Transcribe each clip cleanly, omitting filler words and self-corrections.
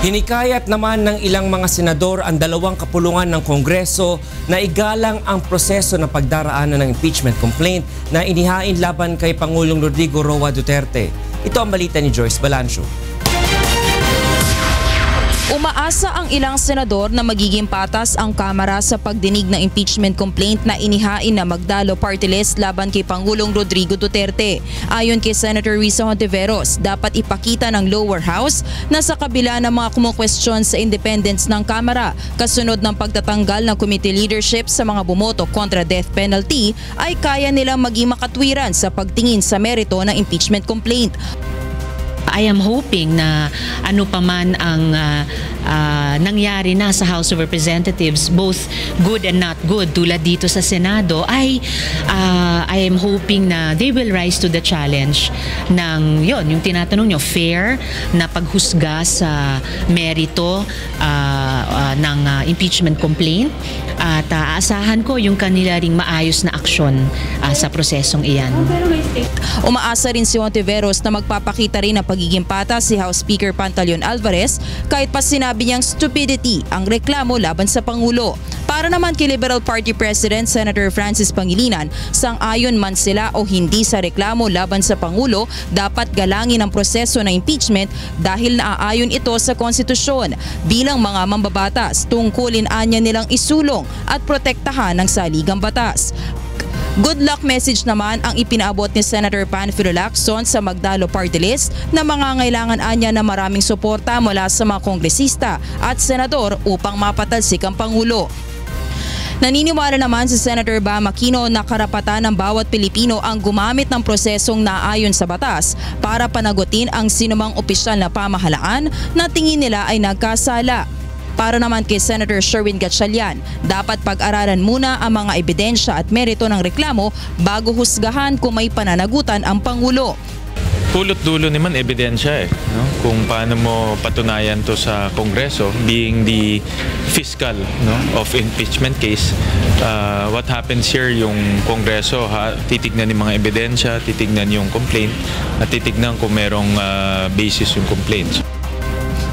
Hinikayat naman ng ilang mga senador ang dalawang kapulungan ng Kongreso na igalang ang proseso ng pagdaraanan ng impeachment complaint na inihain laban kay Pangulong Rodrigo Roa Duterte. Ito ang balita ni Joyce Balancio. Umaasa ang ilang senador na magiging patas ang Kamara sa pagdinig ng impeachment complaint na inihain na Magdalo Party List laban kay Pangulong Rodrigo Duterte. Ayon kay Senator Risa Hontiveros, dapat ipakita ng lower house na sa kabila ng mga kumukwestiyon sa independence ng Kamara kasunod ng pagtatanggal ng committee leadership sa mga bumoto kontra death penalty ay kaya nilang maging makatwiran sa pagtingin sa merito ng impeachment complaint. I am hoping na ano pa man ang nangyari na sa House of Representatives, both good and not good, tulad dito sa Senado, I am hoping na they will rise to the challenge ng yung tinatanong nyo, fair na paghusga sa merito ng impeachment complaint, at aasahan ko yung kanila ring maayos na aksyon sa prosesong iyan. Umaasa rin si Hontiveros na magpapakita rin ng pagiging patas si House Speaker Pantaleon Alvarez kahit pa sinabi niyang stupidity ang reklamo laban sa Pangulo. Para naman kay Liberal Party President Senator Francis Pangilinan, sang-ayon man sila o hindi sa reklamo laban sa Pangulo, dapat galangin ang proseso ng impeachment dahil naaayon ito sa konstitusyon. Bilang mga mambabatas, tungkulin anya nilang isulong at protektahan ng saligang batas. Good luck message naman ang ipinaabot ni Senator Panfilo Lacson sa Magdalo Party List na mangangailangan anya na maraming suporta mula sa mga kongresista at senador upang mapatalsik ang Pangulo. Naniniwala naman si Senator Bam Aquino na karapatan ng bawat Pilipino ang gumamit ng prosesong naayon sa batas para panagutin ang sinumang opisyal na pamahalaan na tingin nila ay nagkasala. Para naman kay Senator Sherwin Gatchalian, dapat pag-aralan muna ang mga ebidensya at merito ng reklamo bago husgahan kung may pananagutan ang Pangulo. Pulot-dulo naman ebidensya no? Kung paano mo patunayan to sa Kongreso, being the fiscal of impeachment case. What happens here, yung Kongreso titignan yung mga ebidensya, titignan yung complaint, at titignan kung merong basis yung complaints.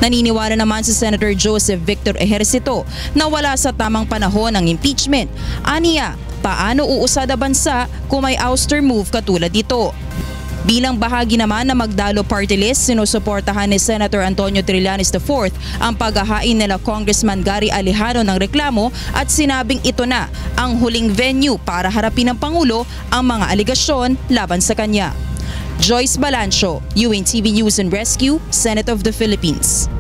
Naniniwala naman si Senator Joseph Victor Ejercito na wala sa tamang panahon ng impeachment. Aniya, paano uusad ang bansa kung may ouster move katulad ito? Bilang bahagi naman ng Magdalo Party List, sinusuportahan ni Senator Antonio Trillanes IV ang paghahain nila Congressman Gary Alejano ng reklamo at sinabing ito na ang huling venue para harapin ng Pangulo ang mga aligasyon laban sa kanya. Joyce Balancio, UNTV News and Rescue, Senate of the Philippines.